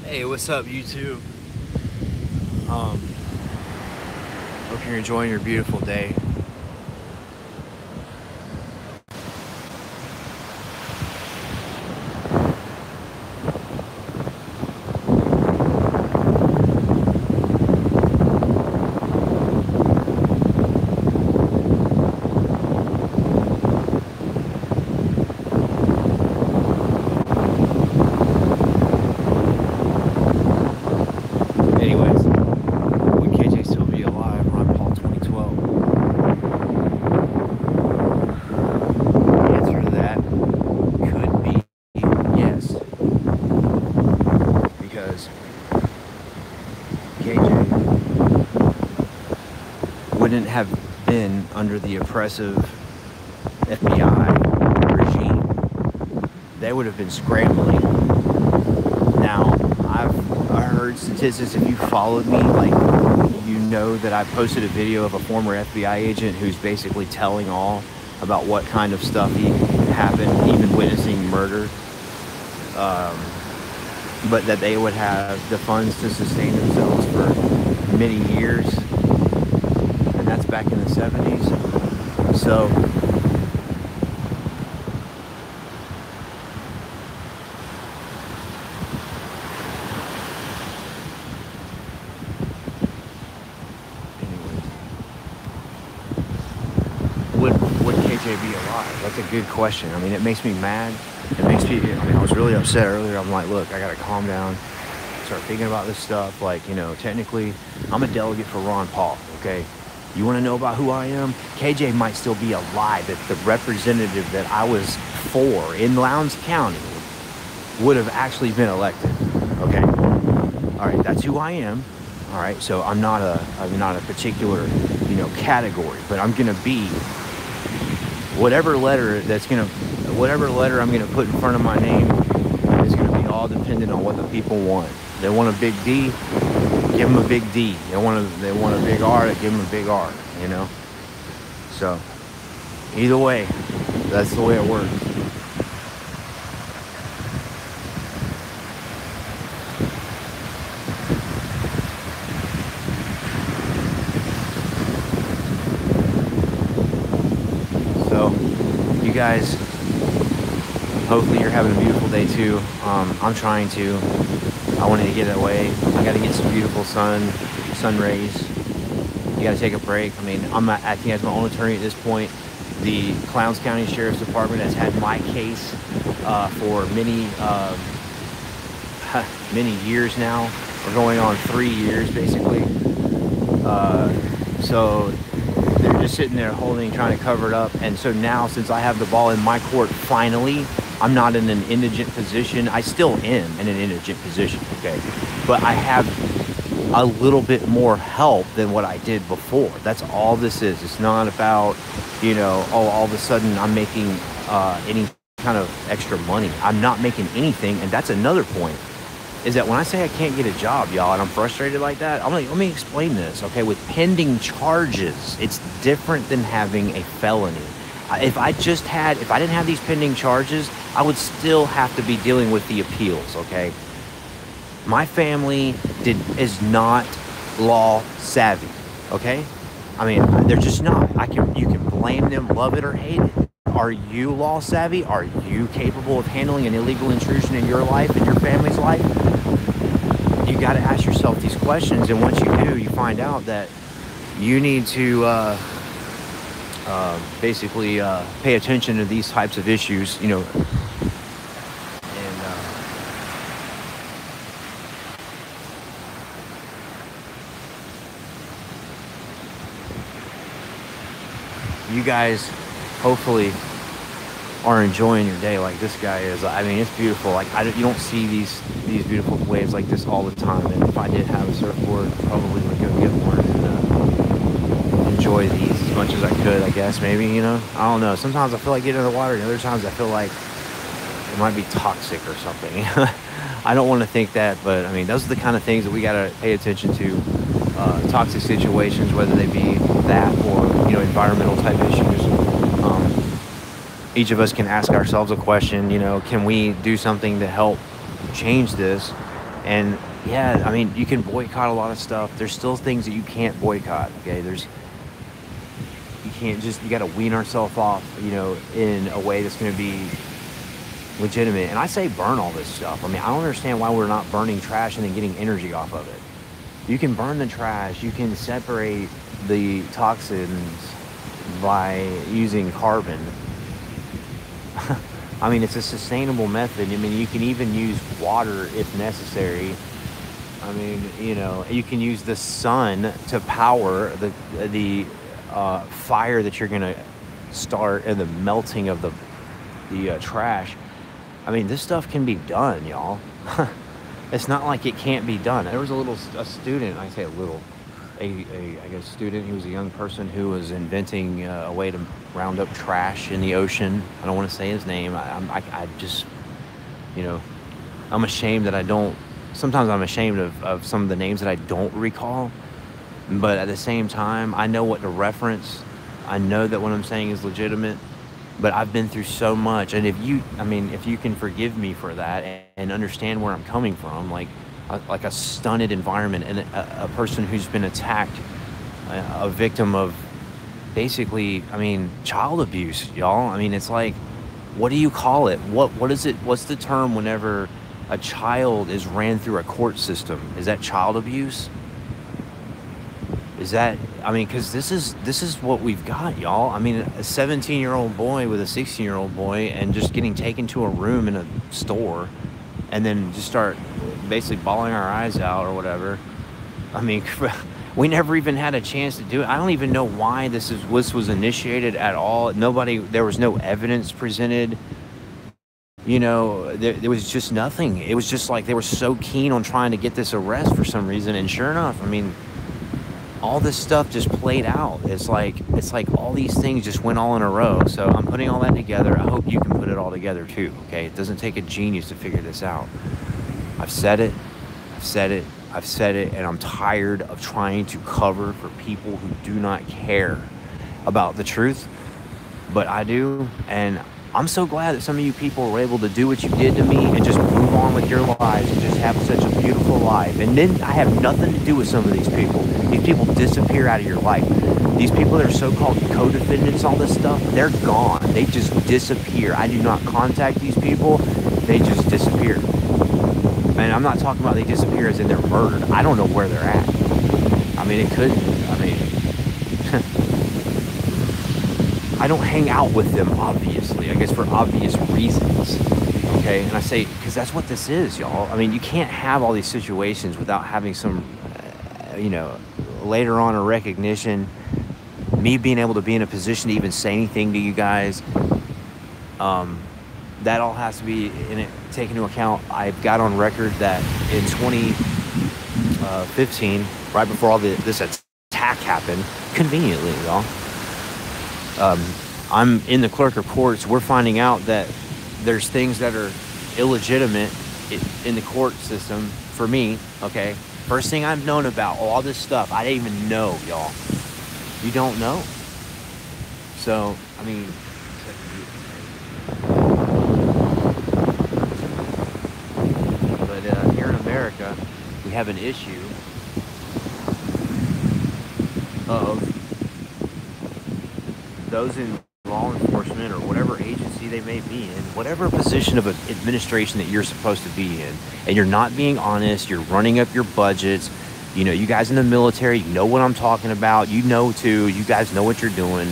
Hey, what's up, YouTube? Hope you're enjoying your beautiful day. Anyways, would KJ still be alive? Ron Paul 2012. The answer to that could be yes. Because KJ wouldn't have been under the oppressive FBI regime. They would have been scrambling. Now, I heard statistics. If you followed me, like, you know that I posted a video of a former FBI agent who's basically telling all about what kind of stuff he happened, even witnessing murder. But that they would have the funds to sustain themselves for many years. And that's back in the 70s. So, would KJ be alive? That's a good question. I mean, it makes me mad. It makes me, I mean, I was really upset earlier. I'm like, look, I gotta calm down, start thinking about this stuff. Like, you know, technically, I'm a delegate for Ron Paul, okay? You wanna know about who I am? KJ might still be alive if the representative that I was for in Lowndes County would have actually been elected, okay? All right, that's who I am. All right, so I'm not a particular, you know, category, but I'm gonna be whatever letter I'm gonna put in front of my name is gonna be all dependent on what the people want. They want a big D, give them a big D. They want a big R, give them a big R. You know. So either way, that's the way it works. So you guys, hopefully you're having a beautiful day too. I'm trying to. I wanted to get away. I got to get some beautiful sun rays. You got to take a break. I mean, I'm acting as my own attorney at this point. The Lowndes County Sheriff's Department has had my case for many years now. We're going on 3 years basically. So they're just sitting there trying to cover it up. And so now, since I have the ball in my court, finally, I'm not in an indigent position. I still am in an indigent position, okay? But I have a little bit more help than what I did before. That's all this is. It's not about, you know, oh, all of a sudden I'm making any kind of extra money. I'm not making anything, and that's another point. Is that when I say I can't get a job, y'all, and I'm frustrated like that, I'm like, let me explain this, okay? With pending charges, it's different than having a felony. If I didn't have these pending charges, I would still have to be dealing with the appeals, okay? My family is not law savvy, okay? I mean, they're just not. You can blame them, love it or hate it. Are you law savvy? Are you capable of handling an illegal intrusion in your life and your family's life? You got to ask yourself these questions, and once you do, you find out that you need to basically pay attention to these types of issues, you know. And you guys hopefully are enjoying your day like this guy is. I mean, it's beautiful. Like, you don't see these beautiful waves like this all the time. And if I did have a surfboard, probably would go get one and enjoy these as much as I could, I guess. Maybe, you know, I don't know. Sometimes I feel like getting in the water, and other times I feel like it might be toxic or something. I don't want to think that, but I mean, those are the kind of things that we got to pay attention to. Toxic situations, whether they be that or, you know, environmental type issues. Each of us can ask ourselves a question, you know, can we do something to help change this? And yeah, I mean, you can boycott a lot of stuff. There's still things that you can't boycott. Okay, you can't just, you got to wean ourselves off, you know, in a way that's going to be legitimate. And I say burn all this stuff. I mean, I don't understand why we're not burning trash and then getting energy off of it. You can burn the trash. You can separate the toxins by using carbon. I mean, it's a sustainable method. I mean, you can even use water if necessary. I mean, you know, you can use the sun to power the fire that you're gonna start, and the melting of the trash. I mean, this stuff can be done, y'all. It's not like it can't be done. There was a student, I say a little, I guess student, he was a young person who was inventing a way to round up trash in the ocean. I don't want to say his name. I just, you know, I'm ashamed that I don't, sometimes I'm ashamed of some of the names that I don't recall. But at the same time, I know what to reference. I know that what I'm saying is legitimate. But I've been through so much. And if you can forgive me for that and understand where I'm coming from, like a stunted environment and a person who's been attacked, a victim of basically, I mean, child abuse, y'all. I mean, it's like, what do you call it? What is it? What's the term whenever a child is ran through a court system? Is that child abuse? Is that, I mean, because this is what we've got, y'all. I mean, a 17-year-old boy with a 16-year-old boy, and just getting taken to a room in a store, and then just start basically bawling our eyes out or whatever. I mean, we never even had a chance to do it. I don't even know why this was initiated at all. There was no evidence presented. You know, there was just nothing. It was just like they were so keen on trying to get this arrest for some reason, and sure enough, I mean, all this stuff just played out. It's like all these things just went all in a row. So I'm putting all that together. I hope you can put it all together too, okay? It doesn't take a genius to figure this out. I've said it, and I'm tired of trying to cover for people who do not care about the truth, but I do. And I'm so glad that some of you people were able to do what you did to me and just move on with your lives and just have such a beautiful life. And then I have nothing to do with some of these people. These people disappear out of your life. These people that are so-called co-defendants, all this stuff, they're gone. They just disappear. I do not contact these people. They just disappear. And I'm not talking about they disappear as in they're murdered. I don't know where they're at. I mean, it could, I mean, I don't hang out with them, obviously, I guess for obvious reasons, okay? And I say, because that's what this is, y'all. I mean, you can't have all these situations without having some, you know, later on a recognition, me being able to be in a position to even say anything to you guys. That all has to be taken into account. I've got on record that in 2015, right before all this attack happened, conveniently, y'all, I'm in the clerk of courts. We're finding out that there's things that are illegitimate in the court system for me, okay? First thing I've known about all this stuff, I didn't even know, y'all. You don't know. So, I mean, but here in America, we have an issue of those in law enforcement or whatever agency they may be in, whatever position of administration that you're supposed to be in, and you're not being honest, you're running up your budgets. You know, you guys in the military, you know what I'm talking about. You know, too. You guys know what you're doing.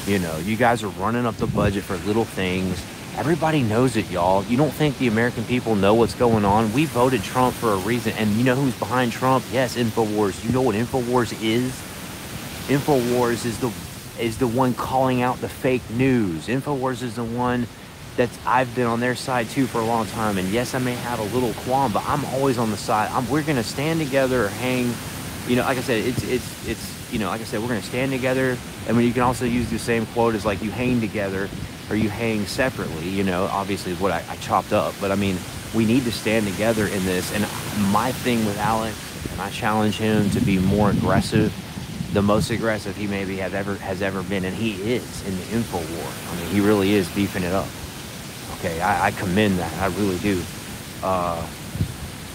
You know, you guys are running up the budget for little things. Everybody knows it, y'all. You don't think the American people know what's going on? We voted Trump for a reason. And you know who's behind Trump? Yes, Infowars. You know what Infowars is? Infowars is the one calling out the fake news. Infowars is the one that I've been on their side too for a long time. And yes, I may have a little qualm, but I'm always on the side. We're gonna stand together or hang. You know, like I said, it's you know, like I said, we're gonna stand together. I mean, you can also use the same quote as like you hang together or you hang separately. You know, obviously is what I chopped up, but I mean, we need to stand together in this. And my thing with Alex, and I challenge him to be more aggressive. The most aggressive he maybe has ever been, and he is in the info war. I mean, he really is beefing it up. Okay, I commend that. I really do.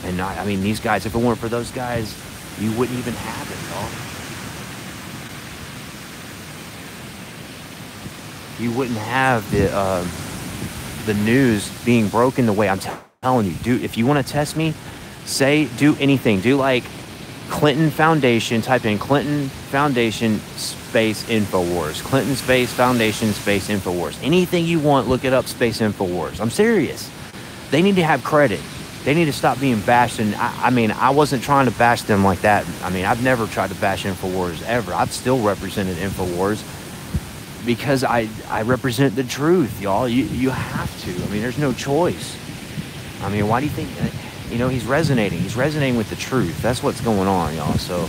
And I mean, these guys, if it weren't for those guys, you wouldn't even have it, y'all. You wouldn't have the news being broken the way I'm telling you. Dude, if you want to test me, do anything. Do like Clinton Foundation, type in Clinton Foundation space Infowars. Clinton space Foundation space Infowars. Anything you want, look it up, space Infowars. I'm serious. They need to have credit. They need to stop being bashed. And I mean, I wasn't trying to bash them like that. I mean, I've never tried to bash Infowars ever. I've still represented Infowars because I represent the truth, y'all. You have to. I mean, there's no choice. I mean, why do you think, you know, he's resonating. He's resonating with the truth. That's what's going on, y'all. So,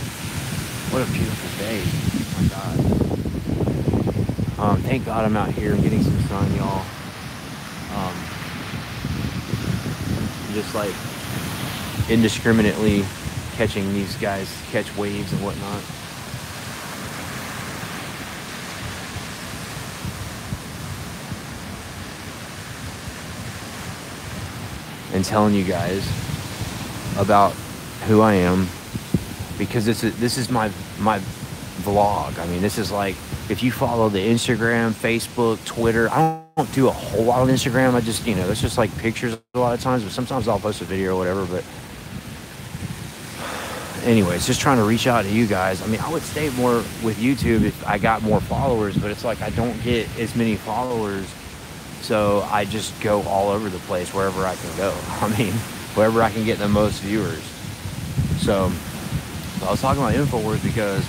what a beautiful day. Oh, my God. Thank God I'm out here and getting some sun, y'all. Just like indiscriminately catching these guys catch waves and whatnot. And telling you guys about who I am, because this is my vlog. I mean, this is like, if you follow the Instagram, Facebook, Twitter, I don't do a whole lot on Instagram. I just, you know, it's just like pictures a lot of times, but sometimes I'll post a video or whatever. But anyways, just trying to reach out to you guys. I mean, I would stay more with YouTube if I got more followers, but it's like I don't get as many followers, so I just go all over the place wherever I can go. I mean, wherever I can get the most viewers. So I was talking about Infowars because,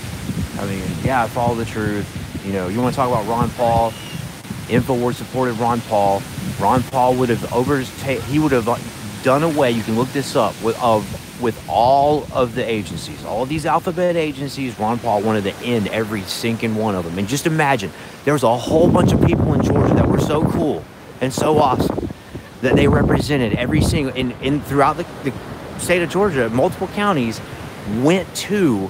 I mean, yeah, I follow the truth. You know, you want to talk about Ron Paul? Infowars supported Ron Paul. Ron Paul would have he would have done away, you can look this up, with all of the agencies, all of these alphabet agencies. Ron Paul wanted to end every sinking one of them. And just imagine, there was a whole bunch of people in Georgia that were so cool and so awesome that they represented every single, in throughout the state of Georgia, multiple counties went to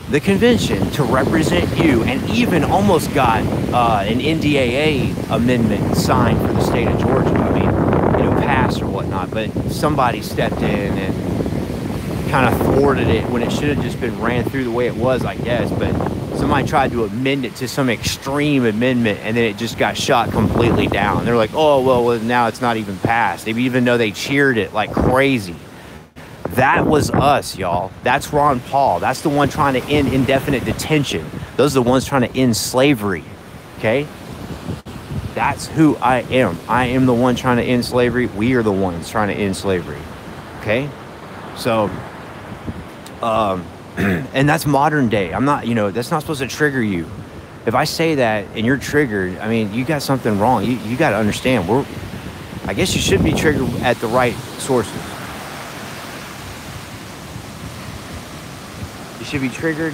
the convention to represent you, and even almost got an NDAA amendment signed for the state of Georgia. I mean, you know, passed or whatnot, but somebody stepped in and kind of thwarted it when it should have just been ran through the way it was, I guess. But somebody tried to amend it to some extreme amendment, and then it just got shot completely down. They're like, oh, well, now it's not even passed, even though they cheered it like crazy. That was us, y'all. That's Ron Paul. That's the one trying to end indefinite detention. Those are the ones trying to end slavery, okay? That's who I am. I am the one trying to end slavery. We are the ones trying to end slavery, okay? So, and that's modern day. I'm not, you know, that's not supposed to trigger you. If I say that and you're triggered, I mean, you got something wrong. You got to understand, I guess you should be triggered at the right sources. You should be triggered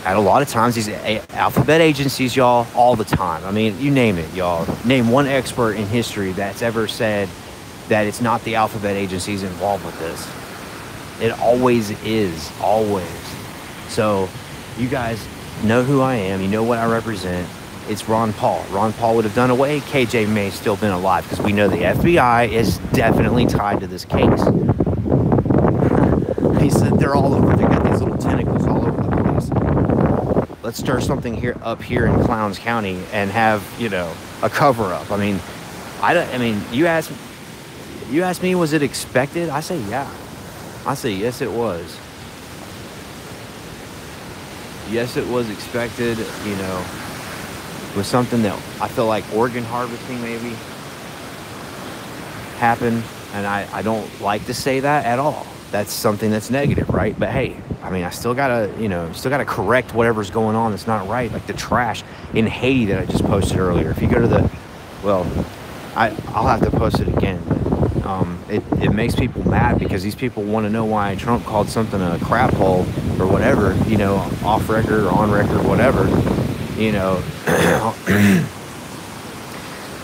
at a lot of times these alphabet agencies, y'all, all the time. I mean, you name it, y'all. Name one expert in history that's ever said that it's not the alphabet agencies involved with this. It always is, always. So you guys know who I am. You know what I represent. It's Ron Paul. Ron Paul would have done away. KJ may have still been alive, because we know the FBI is definitely tied to this case. He said they're all over. They got these little tentacles all over the place. Let's stir something up here in Clowns County and have, you know, a cover-up. I mean, you asked me, was it expected? I say, yeah. I say, yes, it was. Yes, it was expected. You know, it was something that I feel like organ harvesting maybe happened, and I don't like to say that at all. That's something that's negative, right? But hey, I mean, I still gotta, you know, correct whatever's going on that's not right, like the trash in Haiti that I just posted earlier. If you go to the, well, I'll have to post it again. But it makes people mad, because these people want to know why Trump called something a crap hole or whatever, you know, off record or on record, whatever, you know.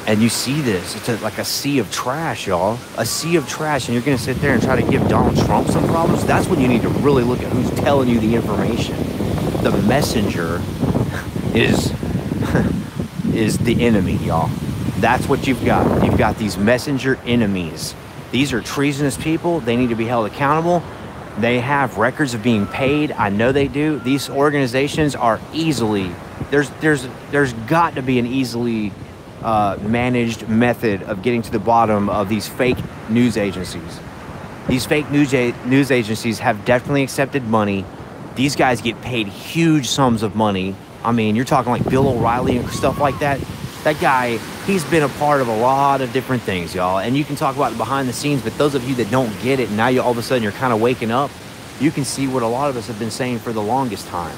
And you see this, it's like a sea of trash, y'all. A sea of trash, and you're gonna sit there and try to give Donald Trump some problems? That's when you need to really look at who's telling you the information. The messenger is the enemy, y'all. That's what you've got. You've got these messenger enemies These are treasonous people. They need to be held accountable. They have records of being paid. I know they do. These organizations are easily, there's got to be an easily managed method of getting to the bottom of these fake news agencies. These fake news agencies have definitely accepted money. These guys get paid huge sums of money. I mean, you're talking like Bill O'Reilly and stuff like that. That guy, he's been a part of a lot of different things, y'all. And you can talk about behind the scenes, but those of you that don't get it, and now you all of a sudden you're kind of waking up, you can see what a lot of us have been saying for the longest time,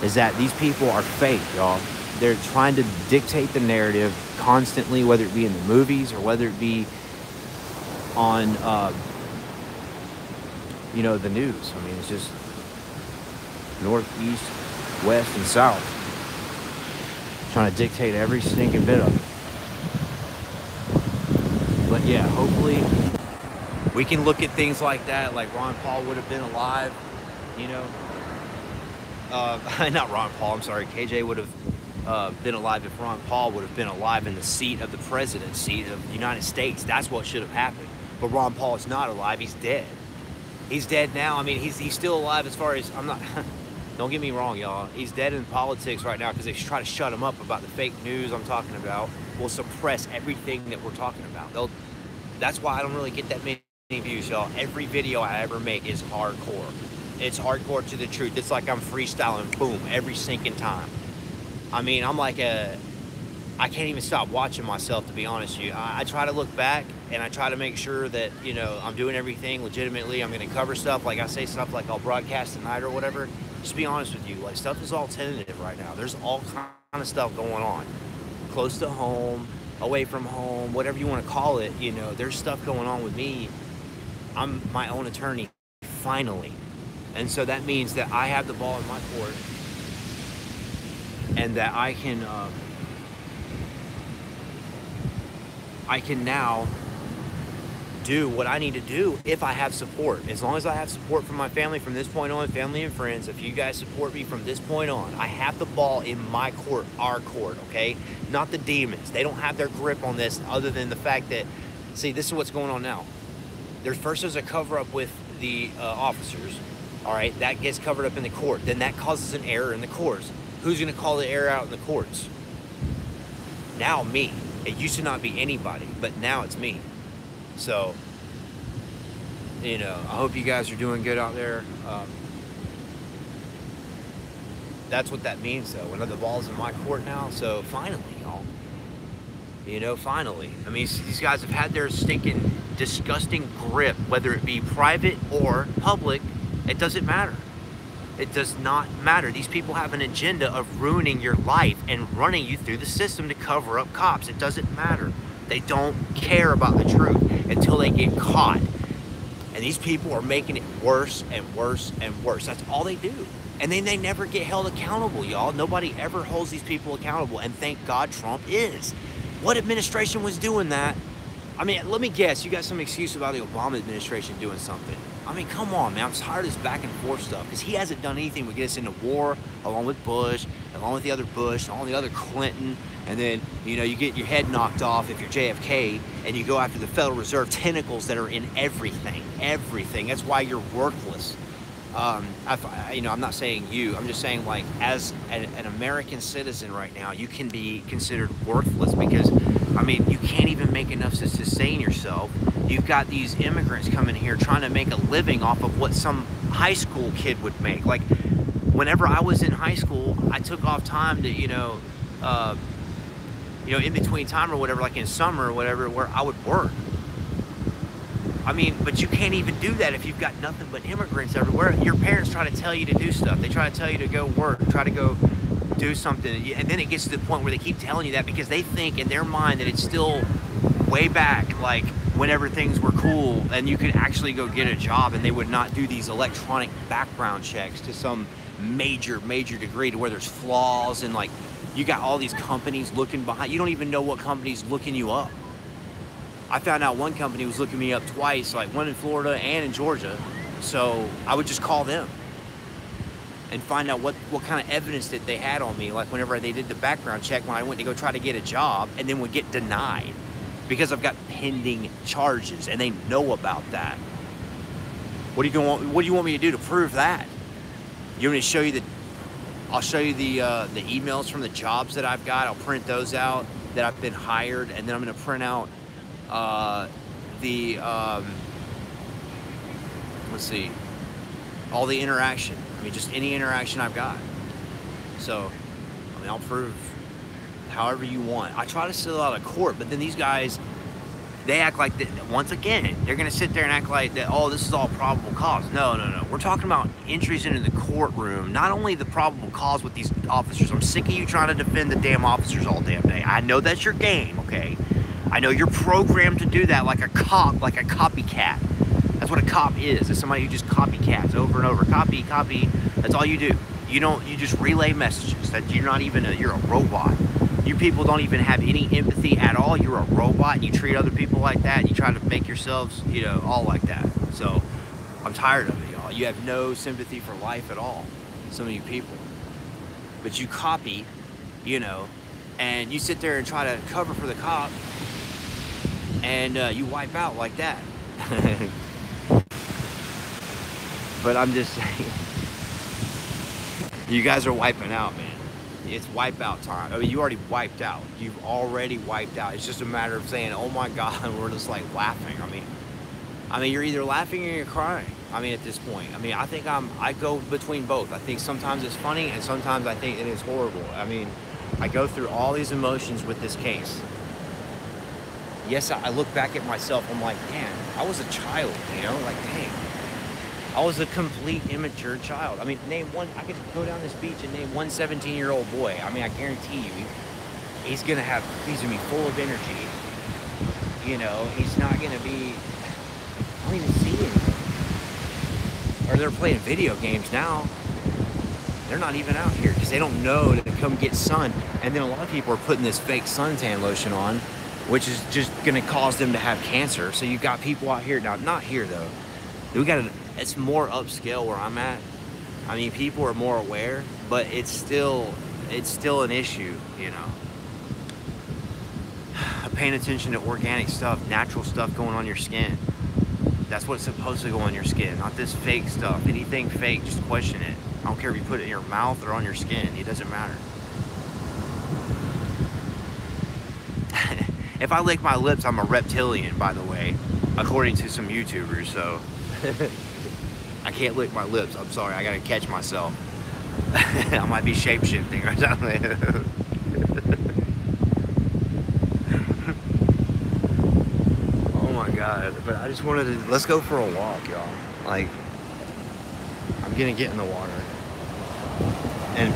is that these people are fake, y'all. They're trying to dictate the narrative constantly, whether it be in the movies or whether it be on, you know, the news. I mean, it's just north, east, west, and south. Trying to dictate every stinking bit of it. But yeah, hopefully we can look at things like that, like Ron Paul would have been alive, you know. Not Ron Paul, I'm sorry. KJ would have been alive if Ron Paul would have been alive in the seat of the presidency of the United States. That's what should have happened. But Ron Paul is not alive. He's dead. He's dead now. I mean, he's still alive as far as, I'm not... Don't get me wrong, y'all. He's dead in politics right now because they try to shut him up about the fake news I'm talking about. Will suppress everything that we're talking about. That's why I don't really get that many views, y'all. Every video I ever make is hardcore. It's hardcore to the truth. It's like I'm freestyling, boom, every sinking time. I mean, I'm like I can't even stop watching myself, to be honest with you. I try to look back and I try to make sure that, you know, I'm doing everything legitimately. I'm going to cover stuff, like I say stuff like I'll broadcast tonight or whatever. Just be honest with you, like, stuff is all tentative right now. There's all kind of stuff going on. Close to home, away from home, whatever you want to call it, you know, there's stuff going on with me. I'm my own attorney, finally. And so that means that I have the ball in my court and that I can now do what I need to do if I have support. As long as I have support from my family from this point on, family and friends, if you guys support me from this point on, I have the ball in my court, our court, okay? Not the demons. They don't have their grip on this other than the fact that, see, this is what's going on now. There's a cover-up with the officers, all right? That gets covered up in the court. Then that causes an error in the courts. Who's going to call the error out in the courts? Now me. It used to not be anybody, but now it's me. So, you know, I hope you guys are doing good out there. That's what that means, though. When the ball's in my court now, so finally, y'all. You know, finally. I mean, these guys have had their stinking, disgusting grip, whether it be private or public. It doesn't matter. It does not matter. These people have an agenda of ruining your life and running you through the system to cover up cops. It doesn't matter. They don't care about the truth until they get caught. And these people are making it worse and worse and worse. That's all they do. And then they never get held accountable, y'all. Nobody ever holds these people accountable. And thank God Trump is. What administration was doing that? I mean, let me guess. You got some excuse about the Obama administration doing something. I mean, come on, man. I'm tired of this back and forth stuff because he hasn't done anything to get us into war, along with Bush, along with the other Bush, along with the other Clinton. And then, you know, you get your head knocked off if you're JFK and you go after the Federal Reserve tentacles that are in everything. Everything. That's why you're worthless. You know, I'm not saying you. I'm just saying, like, as an American citizen right now, you can be considered worthless because, I mean, you can't even make enough to sustain yourself. You've got these immigrants coming here trying to make a living off of what some high school kid would make. Like, whenever I was in high school, I took off time to, you know, in between time or whatever, like in summer or whatever, where I would work. I mean, but you can't even do that if you've got nothing but immigrants everywhere. Your parents try to tell you to do stuff. They try to tell you to go work, try to go do something. And then it gets to the point where they keep telling you that because they think in their mind that it's still way back, like whenever things were cool and you could actually go get a job and they would not do these electronic background checks to some major degree to where there's flaws and, like, you got all these companies looking behind. You don't even know what company's looking you up. I found out one company was looking me up twice, like one in Florida and in Georgia. So I would just call them and find out what kind of evidence that they had on me. Like whenever they did the background check when I went to go try to get a job and then would get denied because I've got pending charges, and they know about that. What do you want me to do to prove that? You want me to show you I'll show you the emails from the jobs that I've got. I'll print those out that I've been hired, and then I'm going to print out let's see, all the interaction. I mean, just any interaction I've got. So, I mean, I'll prove however you want. I try to settle out of court, but then these guys, they act like that. Once again, they're going to sit there and act like that, oh, this is all probable cause. No. We're talking about entries into the courtroom, not only the probable cause with these officers. I'm sick of you trying to defend the damn officers all damn day. I know that's your game, okay? I know you're programmed to do that like a cop, like a copycat. That's what a cop is. It's somebody who just copycats over and over. Copy. That's all you do. You just relay messages. That you're not even you're a robot. You people don't even have any empathy at all. You're a robot, and you treat other people like that. And you try to make yourselves, all like that. So I'm tired of it, y'all. You have no sympathy for life at all. Some of you people. But you copy, and you sit there and try to cover for the cop, and you wipe out like that. But I'm just saying, you guys are wiping out, man. It's wipeout time. I mean, you already wiped out. You've already wiped out. It's just a matter of saying, oh my God, and we're just like laughing. I mean, you're either laughing or you're crying. I mean, at this point, I think I go between both. I think sometimes it's funny, and sometimes I think it is horrible. I mean, I go through all these emotions with this case. Yes, I look back at myself, I'm like, damn, I was a child, like, dang. I was a complete immature child. I mean, I could go down this beach and name one 17-year-old boy. I mean, I guarantee you, he's gonna be full of energy. He's not gonna be, I don't even see anything. Or they're playing video games now. They're not even out here because they don't know to come get sun. And then a lot of people are putting this fake suntan lotion on, which is just gonna cause them to have cancer. So you've got people out here, now not here though. It's more upscale where I'm at. I mean, people are more aware, but it's still an issue, Paying attention to organic stuff, natural stuff going on your skin. That's what's supposed to go on your skin, not this fake stuff. Anything fake, just question it. I don't care if you put it in your mouth or on your skin, it doesn't matter. If I lick my lips, I'm a reptilian, by the way, according to some YouTubers, so I can't lick my lips. I'm sorry, I gotta catch myself. I might be shape-shifting or something. Oh my God, but I just wanted to, let's go for a walk, y'all. Like, I'm gonna get in the water. And,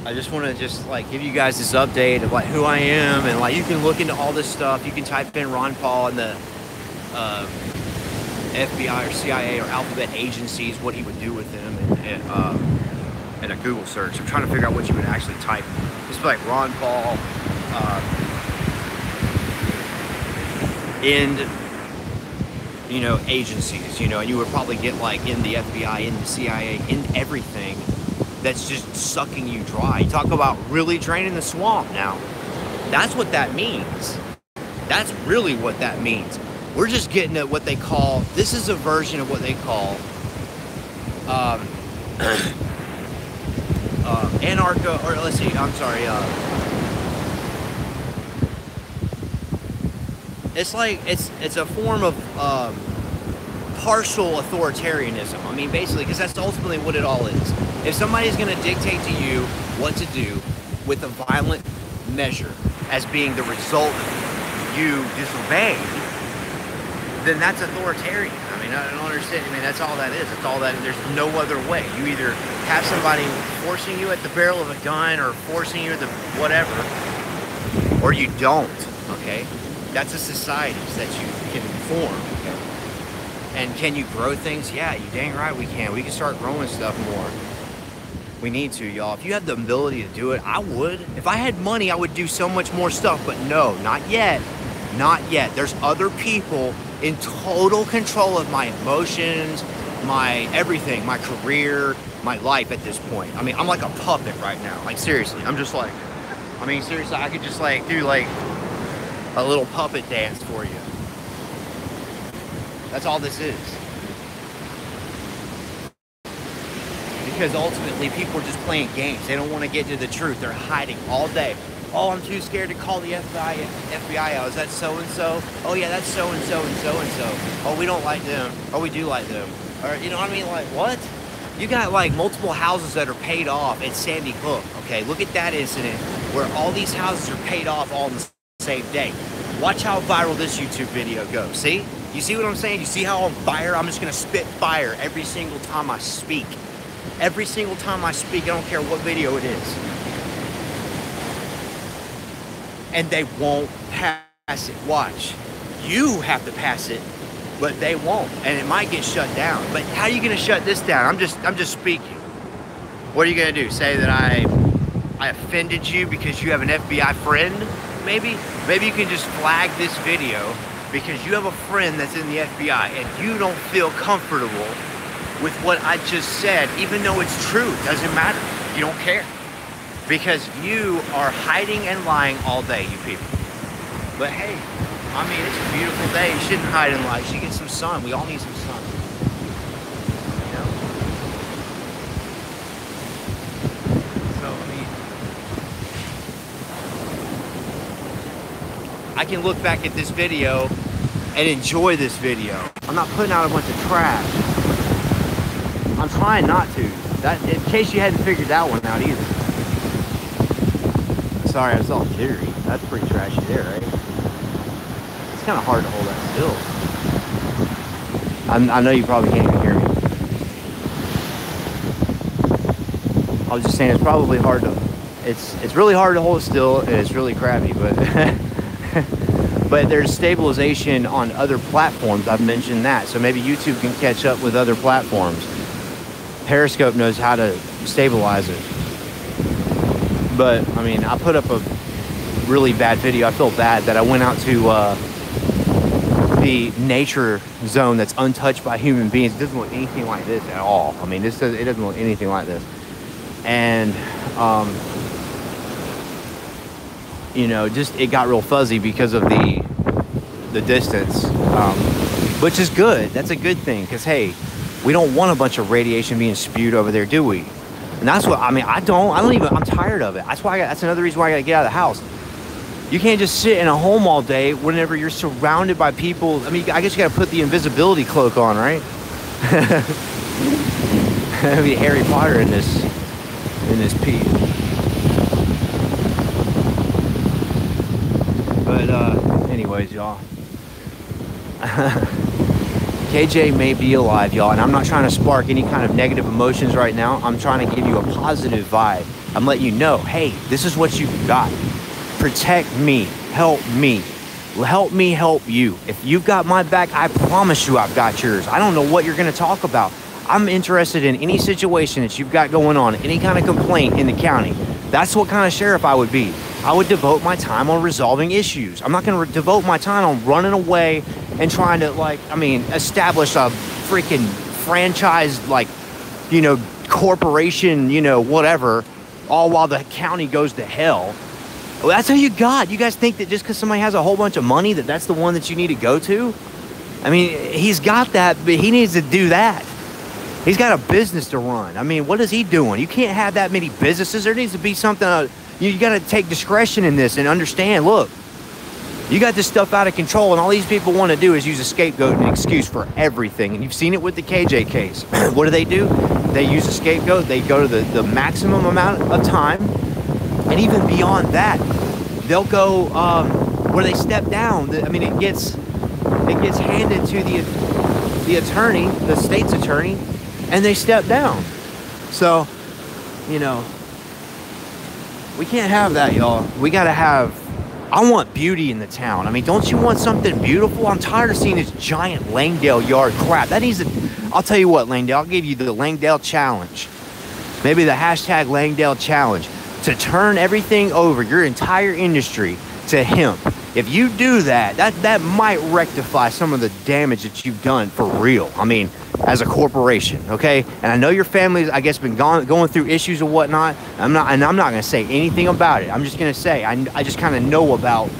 I just want to give you guys this update of who I am, and you can look into all this stuff. You can type in Ron Paul in the FBI or CIA or alphabet agencies, what he would do with them, and a Google search. I'm trying to figure out what you would actually type. Just be like Ron Paul in agencies, and you would probably get in the FBI, in the CIA, in everything. That's just sucking you dry. You talk about really draining the swamp now. That's what that means. That's really what that means. We're just getting at what they call, this is a version of what they call anarcho, or let's see, I'm sorry, it's a form of partial authoritarianism. I mean, basically, because that's ultimately what it all is. If somebody's going to dictate to you what to do with a violent measure as being the result of you disobeying, then that's authoritarian. I mean, I don't understand. I mean, that's all that is. That's all that. There's no other way. You either have somebody forcing you at the barrel of a gun or forcing you at the whatever, or you don't. Okay, that's a society that you can form. Okay? And can you grow things? Yeah, you dang right we can. We can start growing stuff more. We need to, y'all. If you have the ability to do it, I would. If I had money, I would do so much more stuff. But no, not yet. Not yet. There's other people in total control of my emotions, my everything, my career, my life at this point. I mean, I'm like a puppet right now. Like, seriously. I'm just like, I mean, seriously, I could just like do like a little puppet dance for you. That's all this is. Because ultimately people are just playing games. They don't want to get to the truth. They're hiding all day. Oh, I'm too scared to call the FBI out. Is that so-and-so? Oh yeah, that's so-and-so and so-and-so. Oh, we don't like them. Oh, we do like them. Or, you know what I mean? Like, what? You got like multiple houses that are paid off at Sandy Hook. Okay, look at that incident where all these houses are paid off all on the same day. Watch how viral this YouTube video goes. See? You see what I'm saying? You see how I'm fire? I'm just gonna spit fire every single time I speak. Every single time I speak, I don't care what video it is. And they won't pass it. Watch. You have to pass it, but they won't. And it might get shut down. But how are you gonna shut this down? I'm just speaking. What are you gonna do? Say that I offended you because you have an FBI friend? Maybe you can just flag this video because you have a friend that's in the FBI and you don't feel comfortable with what I just said, even though it's true. It doesn't matter. You don't care. Because you are hiding and lying all day, you people. But hey, I mean, it's a beautiful day. You shouldn't hide and lie. You should get some sun. We all need some sun. You know? So, I mean, I can look back at this video and enjoy this video. I'm not putting out a bunch of trash. I'm trying not to. That, in case you hadn't figured that one out either. Sorry, I was all jittery. That's pretty trashy there, right? It's kind of hard to hold that still. I know you probably can't even hear me. I was just saying it's probably hard to. It's really hard to hold still, and it's really crappy, but but there's stabilization on other platforms. I've mentioned that, so maybe YouTube can catch up with other platforms. Periscope knows how to stabilize it. But, I mean, I put up a really bad video. I feel bad that I went out to the nature zone that's untouched by human beings. It doesn't look anything like this at all. I mean, it doesn't look anything like this. And, you know, just it got real fuzzy because of the distance, which is good. That's a good thing because, hey, we don't want a bunch of radiation being spewed over there, do we? And that's what, I mean, I'm tired of it. That's another reason why I gotta get out of the house. You can't just sit in a home all day whenever you're surrounded by people. I mean, I guess you gotta put the invisibility cloak on, right? That'd be Harry Potter in this piece. But anyways, y'all. KJ may be alive, y'all, and I'm not trying to spark any kind of negative emotions right now. I'm trying to give you a positive vibe. I'm letting you know, hey, this is what you've got. Protect me. Help me. Help me help you. If you've got my back, I promise you I've got yours. I don't know what you're going to talk about. I'm interested in any situation that you've got going on, any kind of complaint in the county. That's what kind of sheriff I would be. I would devote my time on resolving issues. I'm not going to devote my time on running away and trying to, like, I mean, establish a freaking franchise, like, you know, corporation, you know, whatever, all while the county goes to hell. Well, that's who you got. You guys think that just because somebody has a whole bunch of money that that's the one that you need to go to? I mean, he's got that, but he needs to do that. He's got a business to run. I mean, what is he doing? You can't have that many businesses. There needs to be something, you got to take discretion in this and understand, look, you got this stuff out of control, and all these people want to do is use a scapegoat and an excuse for everything. And you've seen it with the KJ case. What do? They use a scapegoat. They go to the maximum amount of time, and even beyond that, they'll go where they step down. I mean, it gets handed to the attorney, the state's attorney, and they step down. So, you know, we can't have that, y'all. We got to have. I want beauty in the town. I mean, don't you want something beautiful? I'm tired of seeing this giant Langdale yard crap. That needs to, I'll tell you what, Langdale, I'll give you the Langdale challenge. Maybe the hashtag Langdale challenge to turn everything over, your entire industry, to hemp. If you do that, that might rectify some of the damage that you've done for real. I mean, as a corporation, okay? And I know your family's, I guess, been going through issues or whatnot. I'm not going to say anything about it. I'm just going to say I just kind of know about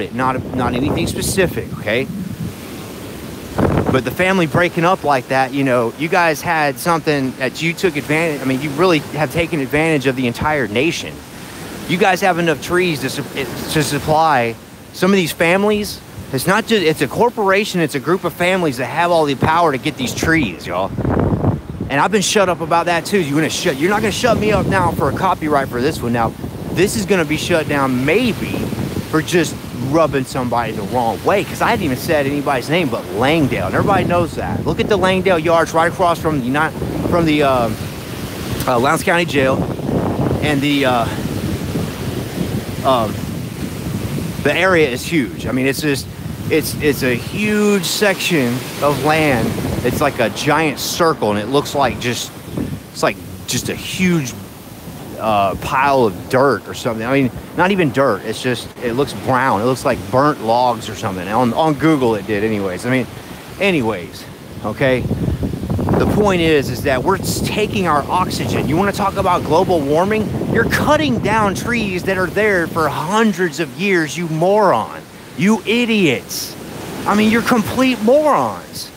it, not anything specific, okay? But the family breaking up like that, you know, you guys had something that you took advantage. I mean, you really have taken advantage of the entire nation. You guys have enough trees to supply some of these families. It's not just, it's a corporation, it's a group of families that have all the power to get these trees, y'all. And I've been shut up about that too. You're not gonna shut me up now for a copyright for this one. Now, this is gonna be shut down maybe for just rubbing somebody the wrong way, because I hadn't even said anybody's name but Langdale, and everybody knows that. Look at the Langdale Yards right across from the Lowndes County Jail, and the area is huge. I mean, it's just it's a huge section of land. It's like a giant circle, and it looks like just a huge pile of dirt or something. I mean, not even dirt. It's just, it looks brown. It looks like burnt logs or something. On Google it did anyways. I mean, anyways, okay? The point is that we're taking our oxygen. You want to talk about global warming? You're cutting down trees that are there for hundreds of years, you moron. You idiots. I mean, you're complete morons.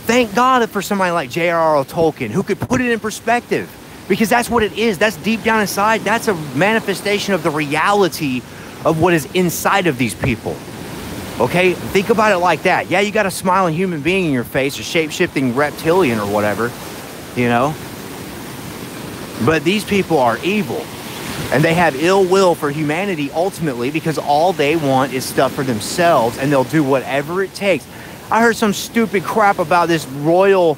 Thank God for somebody like J.R.R. Tolkien who could put it in perspective. Because that's what it is. That's deep down inside. That's a manifestation of the reality of what is inside of these people. Okay? Think about it like that. Yeah, you got a smiling human being in your face, a shape-shifting reptilian or whatever, you know? But these people are evil. And they have ill will for humanity ultimately, because all they want is stuff for themselves, and they'll do whatever it takes. I heard some stupid crap about this royal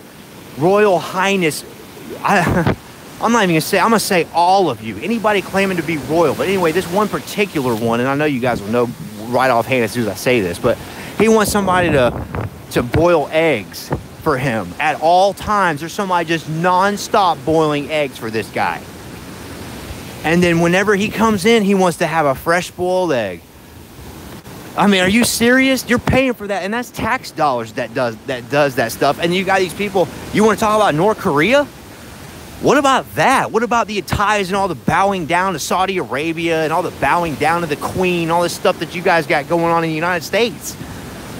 highness. I'm not even gonna say, I'm gonna say all of you, anybody claiming to be royal. But anyway, this one particular one, and I know you guys will know right offhand as soon as I say this, but he wants somebody to boil eggs for him at all times. There's somebody just non-stop boiling eggs for this guy. And then whenever he comes in, he wants to have a fresh boiled egg. I mean, are you serious? You're paying for that, and that's tax dollars that does that stuff. And you got these people, you want to talk about North Korea? What about that? What about the ties and all the bowing down to Saudi Arabia and all the bowing down to the Queen, all this stuff that you guys got going on in the United States?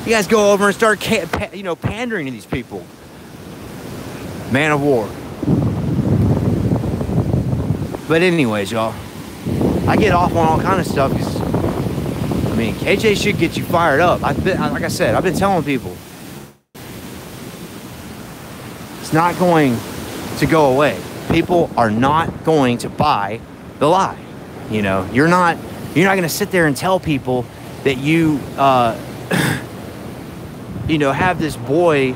You guys go over and start, pandering to these people. Man of war. But anyways, y'all, I get off on all kind of stuff because, I mean, KJ should get you fired up. Like I said, I've been telling people, it's not going to go away. People are not going to buy the lie. You know, you're not going to sit there and tell people that you you know, have this boy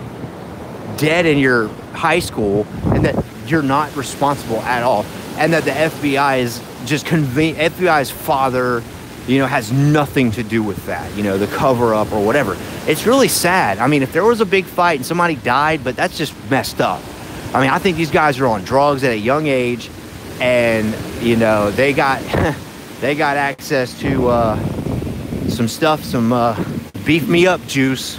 dead in your high school and that you're not responsible at all, and that the FBI is just FBI's father, you know, has nothing to do with that, you know, the cover up or whatever. It's really sad. I mean, if there was a big fight and somebody died, but that's just messed up. I mean, I think these guys are on drugs at a young age, and, you know, they got access to some stuff, some beef me up juice.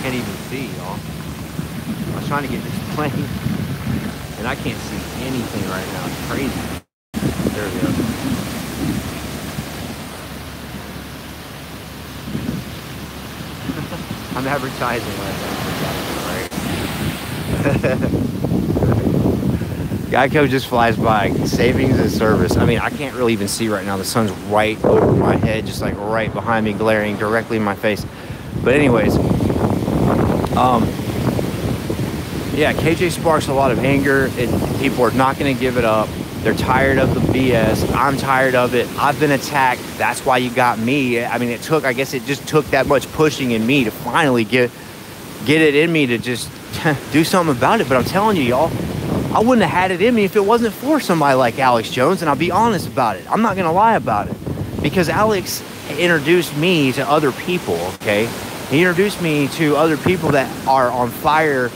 Can't even see, y'all. I was trying to get this plane, and I can't see anything right now. It's crazy. There we go. I'm advertising right now, right? Geico just flies by. Savings and service. I mean, I can't really even see right now. The sun's right over my head, just like right behind me, glaring directly in my face. But anyways, yeah, KJ sparks a lot of anger. People are not going to give it up. They're tired of the BS. I'm tired of it. I've been attacked. That's why you got me. I mean, I guess it just took that much pushing in me to finally get it in me to just do something about it. But I'm telling you, y'all, I wouldn't have had it in me if it wasn't for somebody like Alex Jones, and I'll be honest about it. I'm not going to lie about it, because Alex introduced me to other people, okay? He introduced me to other people that are on fire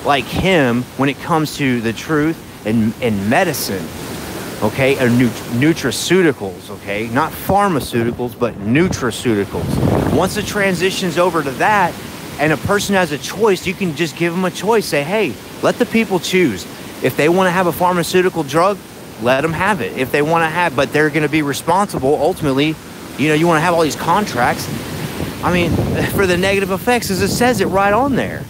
like him when it comes to the truth and medicine. okay, or nutraceuticals, okay, not pharmaceuticals, but nutraceuticals. Once it transitions over to that, and a person has a choice, you can just give them a choice. Say, hey, let the people choose. If they want to have a pharmaceutical drug, let them have it. If they want to have, but they're going to be responsible ultimately. You know, you want to have all these contracts. I mean, for the negative effects, as it says it right on there.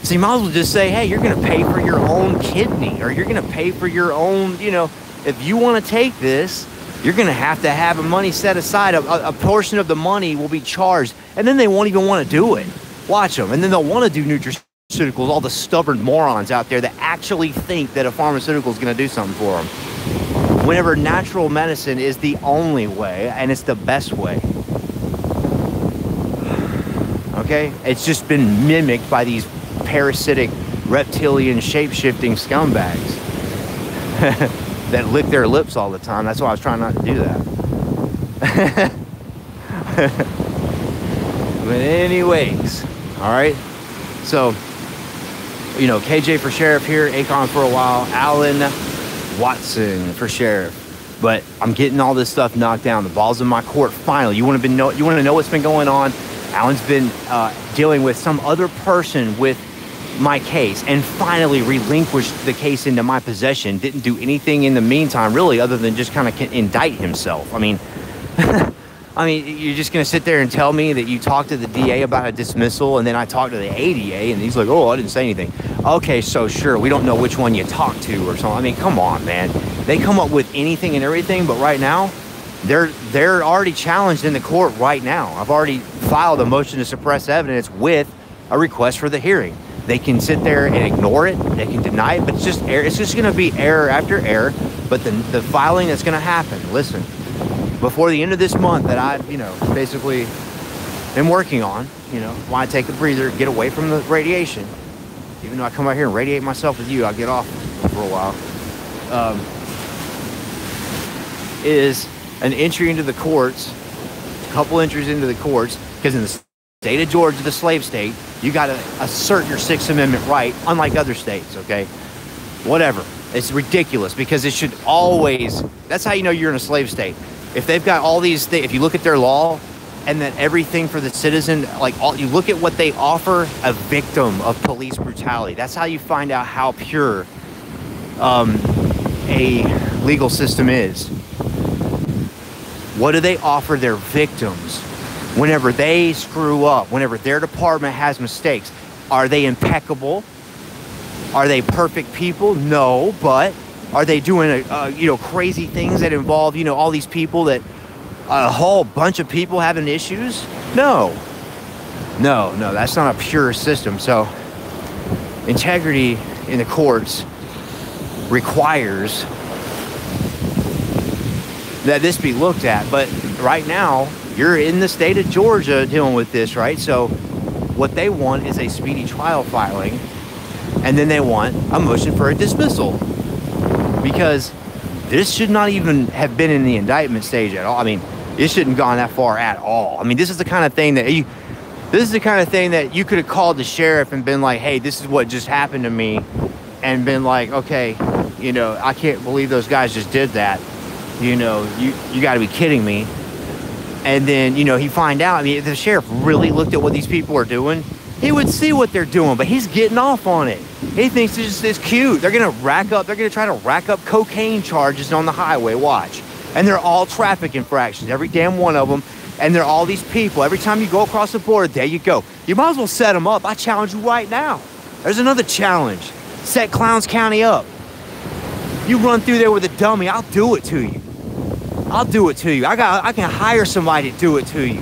So you might as well just say, hey, you're going to pay for your own kidney, or you're going to pay for your own, you know, if you want to take this, you're going to have a money set aside. A portion of the money will be charged, and then they won't even want to do it. Watch them. And then they'll want to do nutraceuticals, all the stubborn morons out there that actually think that a pharmaceutical is going to do something for them. Whenever natural medicine is the only way, and it's the best way. Okay? It's just been mimicked by these parasitic, reptilian, shape-shifting scumbags that lick their lips all the time. That's why I was trying not to do that. But anyways, all right? So, you know, KJ for sheriff here, Akon for a while, Alan Watson for sheriff. But I'm getting all this stuff knocked down. The ball's in my court finally. You want to know what's been going on? Alan's been dealing with some other person with my case and finally relinquished the case into my possession. Didn't do anything in the meantime, really, other than just kind of indict himself. I mean, you're just going to sit there and tell me that you talked to the DA about a dismissal, and then I talked to the ADA, and he's like, oh, I didn't say anything. Okay, so sure, we don't know which one you talked to or something. I mean, come on, man. They come up with anything and everything, but right now, they're already challenged in the court right now. I've already filed a motion to suppress evidence with a request for the hearing. They can sit there and ignore it. They can deny it, but it's just going to be error after error. But the filing that's going to happen, listen, before the end of this month that I, you know, basically am working on, you know, when I take a breather, get away from the radiation. Even though I come out here and radiate myself with you, I'll get off for a while. Is an entry into the courts, a couple entries into the courts, because in the state of Georgia, the slave state, you got to assert your Sixth Amendment right, unlike other states, okay? Whatever. It's ridiculous because it should always, that's how you know you're in a slave state. If they've got all these things, if you look at their law and then everything for the citizen, like you look at what they offer a victim of police brutality. That's how you find out how pure a legal system is. What do they offer their victims whenever they screw up, whenever their department has mistakes? Are they impeccable? Are they perfect people? No, but are they doing crazy things that involve, you know, all these people that a whole bunch of people having issues? No, that's not a pure system. So integrity in the courts requires that this be looked at. But right now, you're in the state of Georgia dealing with this, right? So what they want is a speedy trial filing, and then they want a motion for a dismissal, because this should not even have been in the indictment stage at all. I mean, it shouldn't have gone that far at all. I mean, this is the kind of thing that you could have called the sheriff and been like, hey, this is what just happened to me, and been like, okay, you know, I can't believe those guys just did that. You know, you got to be kidding me. And then, you know, he find out, I mean, if the sheriff really looked at what these people are doing, he would see what they're doing, but he's getting off on it. He thinks it's cute. They're going to try to rack up cocaine charges on the highway, watch. And they're all traffic infractions, every damn one of them. And they're all these people. Every time you go across the border, there you go. You might as well set them up. I challenge you right now. There's another challenge. Set Clowns County up. You run through there with a dummy, I'll do it to you. I'll do it to you. I can hire somebody to do it to you.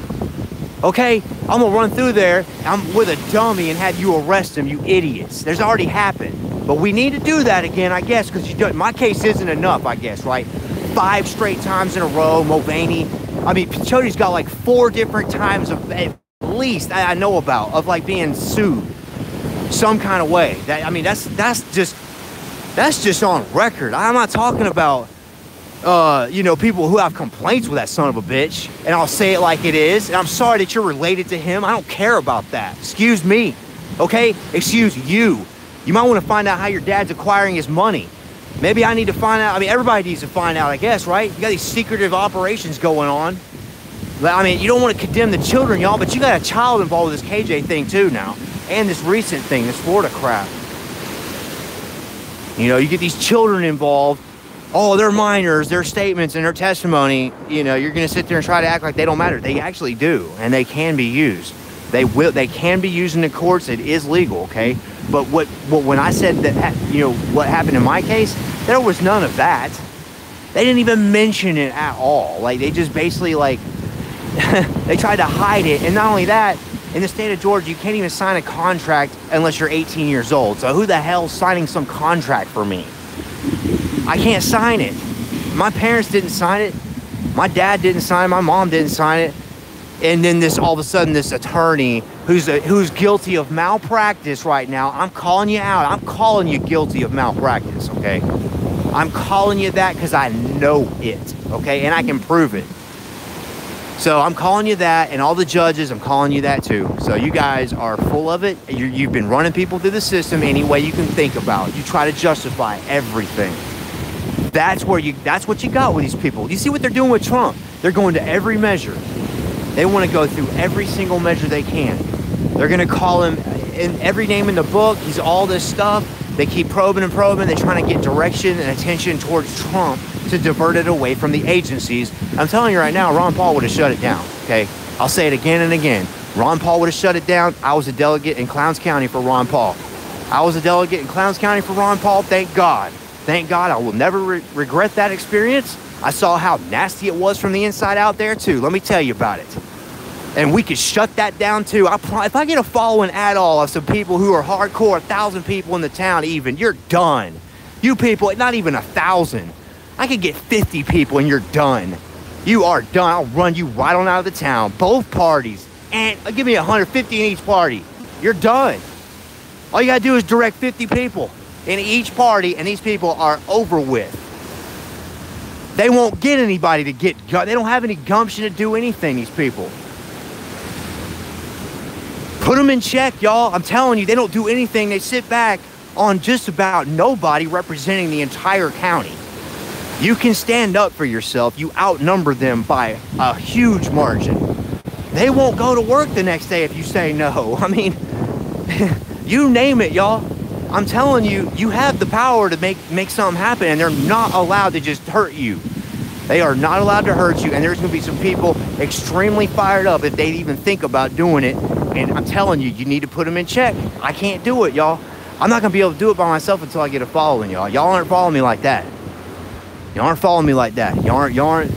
Okay? I'm gonna run through there, I'm with a dummy and have you arrest them, you idiots. There's already happened. But we need to do that again, I guess, because my case isn't enough, I guess, right? 5 straight times in a row, Mulvaney. I mean, Pichoti's got like 4 different times of, at least I know about, of like being sued some kind of way. That's just on record. I'm not talking about people who have complaints with that son of a bitch, and I'll say it like it is, and I'm sorry that you're related to him. I don't care about that. Excuse me, okay? Excuse you. You might want to find out how your dad's acquiring his money. Maybe I need to find out. I mean, everybody needs to find out, I guess, right? You got these secretive operations going on. I mean, you don't want to condemn the children, y'all, but you got a child involved with this KJ thing too now. And this recent thing, this Florida crap. You know, you get these children involved. Oh, they're minors, their statements and their testimony, you know, you're going to sit there and try to act like they don't matter. They actually do, and they can be used. They can be used in the courts. It is legal, okay? But when I said that, you know, what happened in my case, there was none of that. They didn't even mention it at all. Like, they just basically, like, they tried to hide it. And not only that, in the state of Georgia, you can't even sign a contract unless you're 18 years old. So who the hell's signing some contract for me? I can't sign it. My parents didn't sign it. My dad didn't sign it. My mom didn't sign it. And then all of a sudden, this attorney who's guilty of malpractice right now, I'm calling you out. I'm calling you guilty of malpractice, okay? I'm calling you that because I know it, okay? And I can prove it. So I'm calling you that, and all the judges, I'm calling you that too. So you guys are full of it. You've been running people through the system any way you can think about. You try to justify everything. That's what you got with these people. You see what they're doing with Trump? They're going to every measure. They want to go through every single measure they can. They're going to call him in every name in the book. He's all this stuff. They keep probing and probing. They're trying to get direction and attention towards Trump to divert it away from the agencies. I'm telling you right now, Ron Paul would have shut it down, okay? I'll say it again and again. Ron Paul would have shut it down. I was a delegate in Clowns County for Ron Paul. I was a delegate in Clowns County for Ron Paul. Thank God. Thank God. I will never regret that experience. I saw how nasty it was from the inside out there, too. Let me tell you about it. And we could shut that down, too. If I get a following at all of some people who are hardcore, 1,000 people in the town even, you're done. You people, not even 1,000. I could get 50 people and you're done. You are done. I'll run you right on out of the town. Both parties. And give me 150 in each party. You're done. All you got to do is direct 50 people in each party, and these people are over with. They won't get anybody to get, they don't have any gumption to do anything, these people. Put them in check, y'all. I'm telling you, they don't do anything. They sit back on just about nobody representing the entire county. You can stand up for yourself. You outnumber them by a huge margin. They won't go to work the next day if you say no. I mean, you name it, y'all. I'm telling you, you have the power to make something happen, and they're not allowed to just hurt you. They are not allowed to hurt you, and there's going to be some people extremely fired up if they even think about doing it. And I'm telling you, you need to put them in check. I can't do it, y'all. I'm not going to be able to do it by myself until I get a following, y'all. Y'all aren't following me like that. Y'all aren't following me like that. Y'all aren't,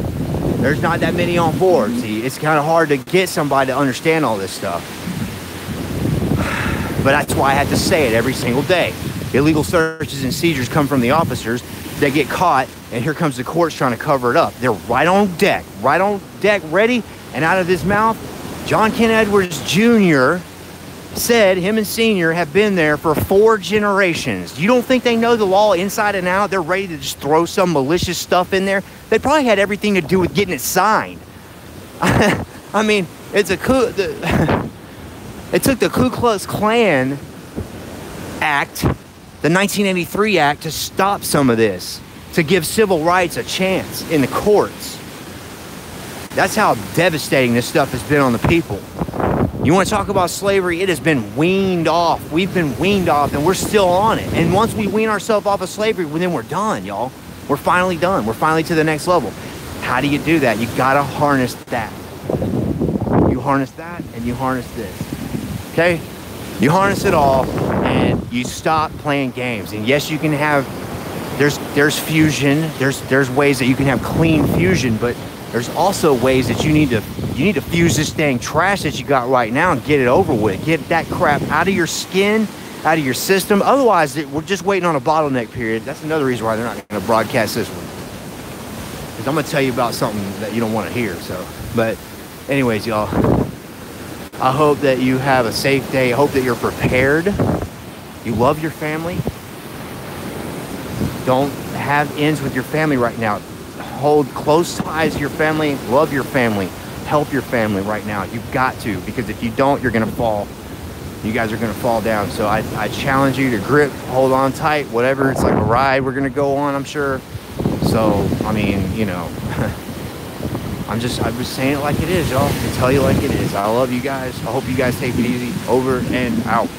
there's not that many on board. See, it's kind of hard to get somebody to understand all this stuff. But that's why I have to say it every single day. Illegal searches and seizures come from the officers. They get caught, and here comes the courts trying to cover it up. They're right on deck, ready, and out of his mouth, John Ken Edwards Jr. said him and Senior have been there for 4 generations. You don't think they know the law inside and out? They're ready to just throw some malicious stuff in there? They probably had everything to do with getting it signed. I mean, it took the Ku Klux Klan Act, the 1983 Act, to stop some of this, to give civil rights a chance in the courts. That's how devastating this stuff has been on the people. You want to talk about slavery? It has been weaned off. We've been weaned off, and we're still on it. And once we wean ourselves off of slavery, well, then we're done, y'all. We're finally done. We're finally to the next level. How do you do that? You got to harness that. You harness that, and you harness this. Okay? You harness it all, and you stop playing games. And yes, you can have, there's fusion. There's ways that you can have clean fusion, but there's also ways that you need to fuse this dang trash that you got right now and get it over with. Get that crap out of your skin, out of your system. Otherwise, we're just waiting on a bottleneck period. That's another reason why they're not going to broadcast this one. Because I'm going to tell you about something that you don't want to hear. So, but anyways, y'all, I hope that you have a safe day. I hope that you're prepared. You love your family. Don't have ends with your family right now. Hold close ties to your family. Love your family. Help your family right now. You've got to, because if you don't, you're going to fall. you guys are going to fall down. So I challenge you to grip, hold on tight, whatever. It's like a ride we're going to go on, I'm sure. So, I mean, you know, I'm just saying it like it is, y'all. I tell you like it is. I love you guys. I hope you guys take it easy. Over and out.